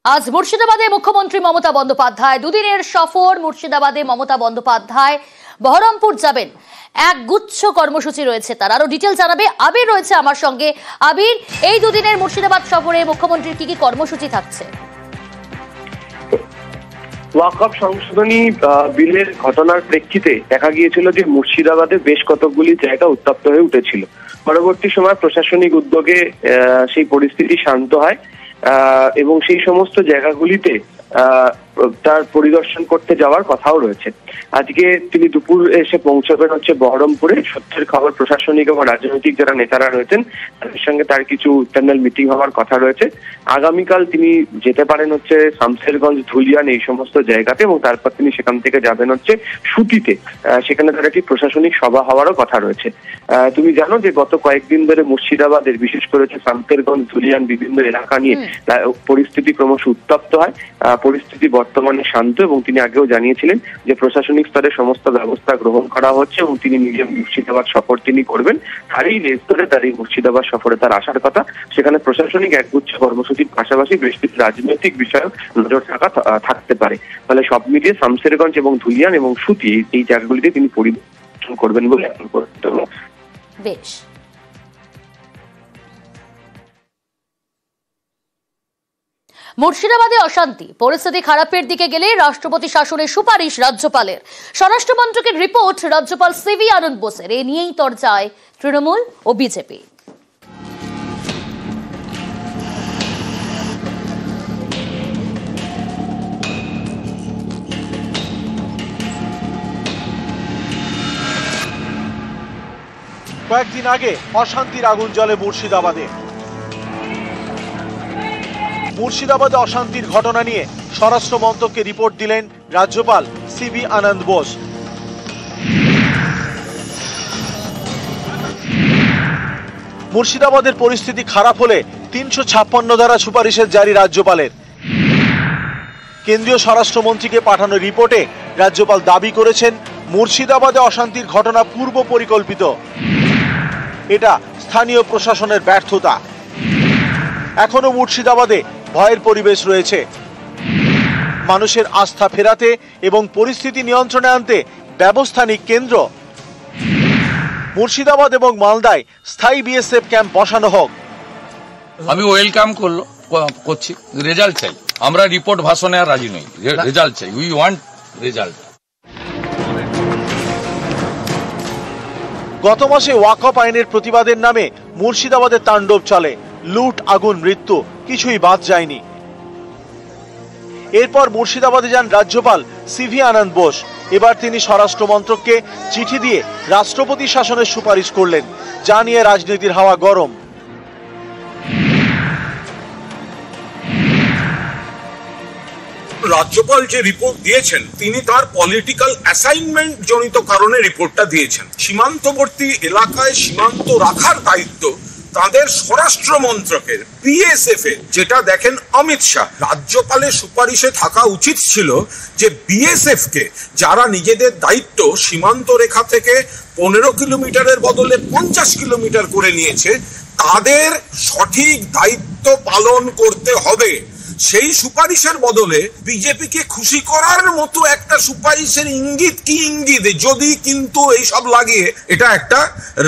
আজ মুর্শিদাবাদে মুখ্যমন্ত্রী মমতা বন্দ্যোপাধ্যায় দুদিনের সফর। মুর্শিদাবাদে মমতা বন্দ্যোপাধ্যায় বহরমপুর যাবেন। এক গুচ্ছ কর্মসূচি রয়েছে তার, আরো ডিটেল জানাবে আবির রয়েছে আমার সঙ্গে। আবির, এই দুদিনের মুর্শিদাবাদ সফরে মুখ্যমন্ত্রীর কি কি কর্মসূচি থাকছে? ওয়াকফ সংশোধনী বিলের ঘটনার প্রেক্ষিতে দেখা গিয়েছিল যে মুর্শিদাবাদে বেশ কতকগুলি জায়গা উত্তপ্ত হয়ে উঠেছিল। পরবর্তী সময় প্রশাসনিক উদ্যোগে সেই পরিস্থিতি শান্ত হয় এবং সেই সমস্ত জায়গাগুলিতে তার পরিদর্শন করতে যাওয়ার কথাও রয়েছে। আজকে তিনি দুপুর এসে পৌঁছবেন হচ্ছে বহরমপুরে। সত্যের খবর প্রশাসনিক এবং রাজনৈতিক যারা নেতারা রয়েছেন তাদের সঙ্গে তার কিছু ইন্টারনাল মিটিং হওয়ার কথা রয়েছে। আগামীকাল তিনি যেতে পারেন হচ্ছে শামশেরগঞ্জ, ধুলিয়ান এই সমস্ত জায়গাতে, এবং তারপর তিনি সেখান থেকে যাবেন হচ্ছে সুতিতে। সেখানে তার একটি প্রশাসনিক সভা হওয়ারও কথা রয়েছে। তুমি জানো যে গত কয়েকদিন ধরে মুর্শিদাবাদের বিশেষ করে হচ্ছে শামশেরগঞ্জ, ধুলিয়ান বিভিন্ন এলাকা নিয়ে পরিস্থিতি ক্রমশ উত্তপ্ত হয়। পরিস্থিতি বর্তমানে শান্ত, এবং তিনি আগেও জানিয়েছিলেন যে প্রশাসনিক স্তরে সমস্ত ব্যবস্থা গ্রহণ করা হচ্ছে এবং তিনি নিজে মুর্শিদাবাদ সফর তিনি করবেন। তারই স্তরে তার এই মুর্শিদাবাদ সফরে তার আসার কথা। সেখানে প্রশাসনিক একগুচ্ছ কর্মসূচির পাশাপাশি বেশ কিছু রাজনৈতিক বিষয় নজর থাকতে পারে। ফলে সব মিলিয়ে শামশেরগঞ্জ এবং ধুলিয়ান এবং সুতি এই জায়গাগুলিতে তিনি পরিদর্শন করবেন বলে এখন করতে হবে। বেশ। মুর্শিদাবাদে অশান্তি পরিস্থিতি খারাপের দিকে গেলে রাষ্ট্রপতি শাসনের সুপারিশ রাজ্যপালের। স্বরাষ্ট্র মন্ত্রকের রিপোর্ট রাজ্যপাল সিভি আনন্দ বোসের। এ নিয়েই তরজায় তৃণমূল ও বিজেপি। কয়েকদিন আগে অশান্তির আগুন জ্বলে মুর্শিদাবাদে। মুর্শিদাবাদে অশান্তির ঘটনা নিয়ে স্বরাষ্ট্র মন্ত্রককে রিপোর্ট দিলেন রাজ্যপাল সিভি আনন্দ বোস। মুর্শিদাবাদের পরিস্থিতি খারাপ হলে 356 ধারা সুপারিশের জারি রাজ্যপালের। কেন্দ্রীয় স্বরাষ্ট্রমন্ত্রীকে পাঠানো রিপোর্টে রাজ্যপাল দাবি করেছেন মুর্শিদাবাদে অশান্তির ঘটনা পূর্ব পরিকল্পিত। এটা স্থানীয় প্রশাসনের ব্যর্থতা। এখনো মুর্শিদাবাদে ভয়ের পরিবেশ রয়েছে। মানুষের আস্থা ফেরাতে এবং পরিস্থিতি নিয়ন্ত্রণে আনতে ব্যবস্থা নিক কেন্দ্র। মুর্শিদাবাদ এবং মালদায় স্থায়ী বিএসএফ ক্যাম্প বসানো হোক। আমি ওয়েলকাম করছি। রেজাল্ট চাই। আমরা রিপোর্ট ভাষণে আর রাজি নই। রেজাল্ট চাই। We want result. গত মাসে ওয়াকফ আইনের প্রতিবাদের নামে মুর্শিদাবাদে তাণ্ডব চলে। লুট, আগুন, মৃত্যু কিছুই বাদ যায়নি। এরপর মুর্শিদাবাদে যান রাজ্যপাল সিভি আনন্দ বোস। এবার তিনি স্বরাষ্ট্র মন্ত্রককে চিঠি দিয়ে রাষ্ট্রপতি শাসনের সুপারিশ করলেন, যা নিয়ে রাজনীতির হাওয়া গরম। রাজ্যপাল যে রিপোর্ট দিয়েছেন তিনি তার পলিটিক্যাল অ্যাসাইনমেন্ট জনিত কারণে রিপোর্টটা দিয়েছেন। সীমান্তবর্তী এলাকায় সীমান্ত রাখার দায়িত্ব তাদের স্বরাষ্ট্র মন্ত্রকের, বিএসএফ এর, যেটা দেখেন অমিত শাহ। রাজ্যপালের সুপারিশে থাকা উচিত ছিল যে বিএসএফ কে, যারা নিজেদের দায়িত্ব সীমান্ত রেখা থেকে 15 কিলোমিটারের বদলে 50 কিলোমিটার করে নিয়েছে, তাদের সঠিক দায়িত্ব পালন করতে হবে। সেই সুপারিশের বদলে বিজেপিকে খুশি করার মতো একটা সুপারিশের ইঙ্গিত কি ইঙ্গিত, যদি কিন্তু এইসব লাগিয়ে এটা একটা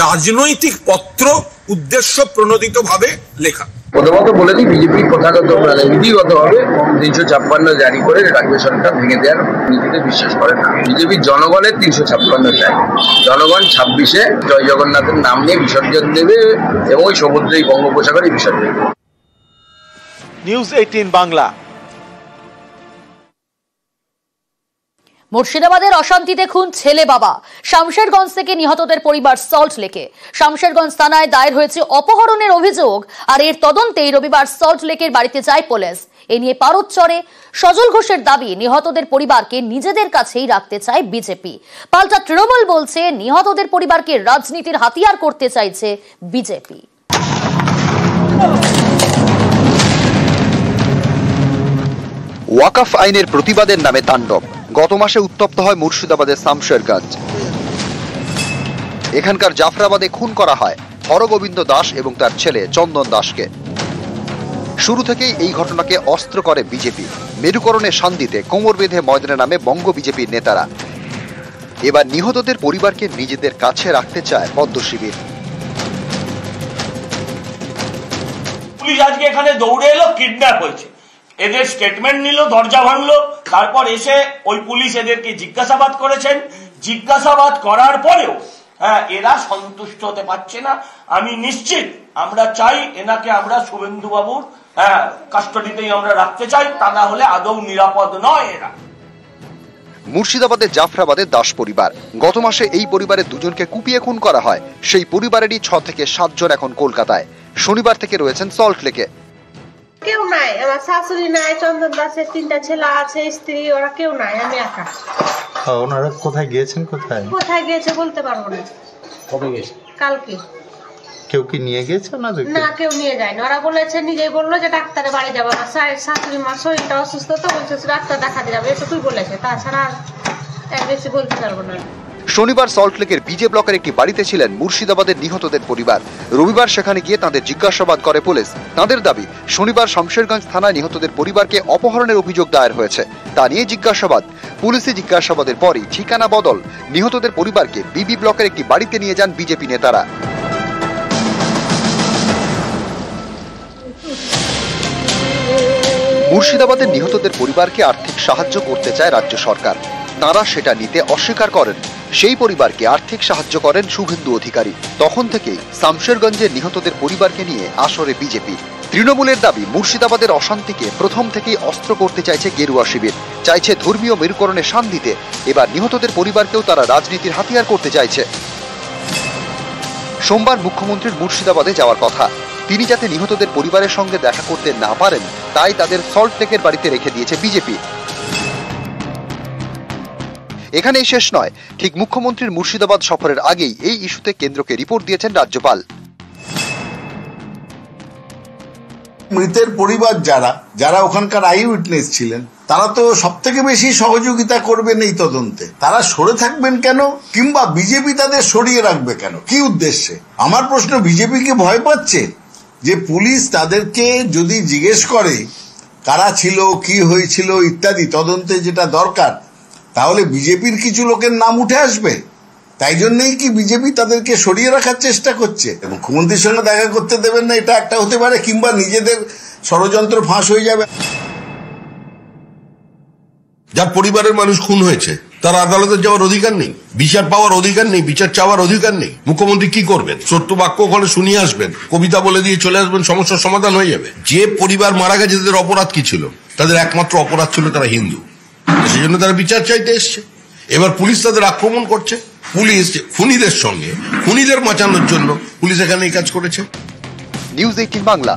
রাজনৈতিক পত্র উদ্দেশ্য প্রণোদিত ভাবে লেখা। প্রথমত বলে দিই, বিজেপি প্রথাগত নীতিগতভাবে 356 জারি করে রাজ্য সরকার ভেঙে দেওয়ার নীতিতে বিশ্বাস করে না। বিজেপি জনগণের 356 চায়। জনগণ 26-এ জয় জগন্নাথের নাম নিয়ে বিসর্জন দেবে এবং ওই সমুদ্রে বঙ্গোপসাগরে বিসর্জন দেবে। নিউজ 18 বাংলা। মুর্শিদাবাদের অশান্তিতে খুন ছেলে বাবা। শামশেরগঞ্জ থেকে নিহতদের পরিবার সল্ট লেকে। শামশেরগঞ্জ থানায় দায়ের হয়েছে অপহরণের অভিযোগ, আর এর তদন্তেই রবিবার সল্ট লেকের বাড়িতে যায় পুলিশ। এ নিয়ে পারদ চড়ে সজল ঘোষের দাবি, নিহতদের পরিবারকে নিজেদের কাছেই রাখতে চায় বিজেপি। পাল্টা তৃণমূল বলছে নিহতদের পরিবারকে রাজনীতির হাতিয়ার করতে চাইছে বিজেপি। ওয়াকফ আইনের প্রতিবাদের নামে তাণ্ডব। গত মাসে উত্তপ্ত হয় মুর্শিদাবাদের শামশেরগঞ্জ। এখানকার জাফরাবাদে খুন করা হয় হরগোবিন্দ দাস এবং তার ছেলে চন্দন দাসকে। শুরু থেকেই এই ঘটনাকে অস্ত্র করে বিজেপি। মেরুকরণের শান্তিতে কোমর বেঁধে ময়দানে নামে বঙ্গ বিজেপির নেতারা। এবার নিহতদের পরিবারকে নিজেদের কাছে রাখতে চায় পদ্ম শিবির। পুলিশ আজকে এখানে দৌড়ে এলো, কিডন্যাপ হয়েছে, এদের স্টেটমেন্ট নিল, দরজা ভাঙলো, তারপর এসে ওই পুলিশ এদেরকে জিজ্ঞাসাবাদ করেছেন। জিজ্ঞাসাবাদ করার পরেও এরা সন্তুষ্ট হতে পারছে না। আমি নিশ্চিত, আমরা চাই এনাকে আমরা শুভেন্দু বাবুর কাস্টডিতেই আমরা রাখতে চাই, তা না হলে আদৌ নিরাপদ নয় এরা। মুর্শিদাবাদের জাফরাবাদের দাস পরিবার, গত মাসে এই পরিবারের দুজনকে কুপিয়ে খুন করা হয়। সেই পরিবারেরই 6 থেকে 7 জন এখন কলকাতায়। শনিবার থেকে রয়েছেন সল্ট লেকে। কেউ নাই, আমার শাশুড়ি নাই, চন্দন দাসের 3টা ছেলে আছে, স্ত্রী, ওরা কেউ নাই, আমি একা। ওনারা কোথায় গিয়েছেন? কোথায় গিয়েছে বলতে পারবো না। কবে গেছে? কালকে। কেউ কি নিয়ে গেছে? না, কেউ নিয়ে যায়নি। ওরা বলেছে, নিজেই বললো যে ডাক্তারের বাড়ি যাবো না, শাশুড়ি মার শরীরটা অসুস্থ, তো বলছে ডাক্তার দেখাতে যাবে, এটুকুই বলেছে, তাছাড়া বেশি বলতে পারবো না। শনিবার সল্টলেকের বিজে ব্লকের একটি বাড়িতে ছিলেন মুর্শিদাবাদের নিহতদের পরিবার। রবিবার সেখানে গিয়ে তাদের জিজ্ঞাসাবাদ করে পুলিশ। তাদের দাবি, শনিবার শামশেরগঞ্জ থানায় নিহতদের পরিবারকে অপহরণের অভিযোগ দায়ের হয়েছে। তা নিয়ে জিজ্ঞাসাবাদ। পুলিশি জিজ্ঞাসাবাদের পরই ঠিকানা বদল, নিহতদের পরিবারকে বিবি ব্লকের একটি বাড়িতে নিয়ে যান বিজেপি নেতারা। মুর্শিদাবাদের নিহতদের পরিবারকে আর্থিক সাহায্য করতে চায় রাজ্য সরকার। তারা সেটা নিতে অস্বীকার করেন। সেই পরিবারকে আর্থিক সাহায্য করেন শুভেন্দু অধিকারী। তখন থেকেই শামশেরগঞ্জের নিহতদের পরিবারকে নিয়ে আসরে বিজেপি। তৃণমূলের দাবি, মুর্শিদাবাদের অশান্তিকে প্রথম থেকেই অস্ত্র করতে চাইছে গেরুয়া শিবির, চাইছে ধর্মীয় মেরুকরণে শান দিতে। এবার নিহতদের পরিবারকেও তারা রাজনীতির হাতিয়ার করতে চাইছে। সোমবার মুখ্যমন্ত্রীর মুর্শিদাবাদে যাওয়ার কথা। তিনি যাতে নিহতদের পরিবারের সঙ্গে দেখা করতে না পারেন, তাই তাদের সল্টলেকের বাড়িতে রেখে দিয়েছে বিজেপি। এখানেই শেষ নয়, ঠিক মুখ্যমন্ত্রীর মুর্শিদাবাদ সফরের আগেই এই ইস্যুতে কেন্দ্রকে রিপোর্ট দিয়েছেন রাজ্যপাল। মৃতের পরিবার যারা ওখানকার আই উইটনেস ছিলেন, তারা তো সব থেকে বেশি সহযোগিতা করবেন এই তদন্তে। তারা সরে থাকবেন কেন, কিংবা বিজেপি তাদের সরিয়ে রাখবে কেন, কি উদ্দেশ্যে? আমার প্রশ্ন, বিজেপি কি ভয় পাচ্ছে যে পুলিশ তাদেরকে যদি জিজ্ঞেস করে কারা ছিল, কি হয়েছিল ইত্যাদি, তদন্তে যেটা দরকার, তাহলে বিজেপির কিছু লোকের নাম উঠে আসবে? তাই জন্যই কি বিজেপি তাদেরকে সরিয়ে রাখার চেষ্টা করছে? মুখ্যমন্ত্রীর সঙ্গে দেখা করতে দেবেন না, এটা একটা হতে পারে, কিংবা নিজেদের ষড়যন্ত্র ফাঁস হয়ে যাবে। যার পরিবারের মানুষ খুন হয়েছে, তার আদালতে যাওয়ার অধিকার নেই, বিচার পাওয়ার অধিকার নেই, বিচার চাওয়ার অধিকার নেই। মুখ্যমন্ত্রী কি করবেন? সত্য বাক্য ওখানে শুনিয়ে আসবেন, কবিতা বলে দিয়ে চলে আসবেন, সমস্যার সমাধান হয়ে যাবে। যে পরিবার মারা গেছে তাদের অপরাধ কি ছিল? তাদের একমাত্র অপরাধ ছিল তারা হিন্দু, সেই জন্য তারা বিচার চাইতে এসছে। এবার পুলিশ তাদের আক্রমণ করছে। পুলিশ খুনিদের সঙ্গে, খুনিদের বাঁচানোর জন্য পুলিশ এখানে এই কাজ করেছে। নিউজ 18 বাংলা।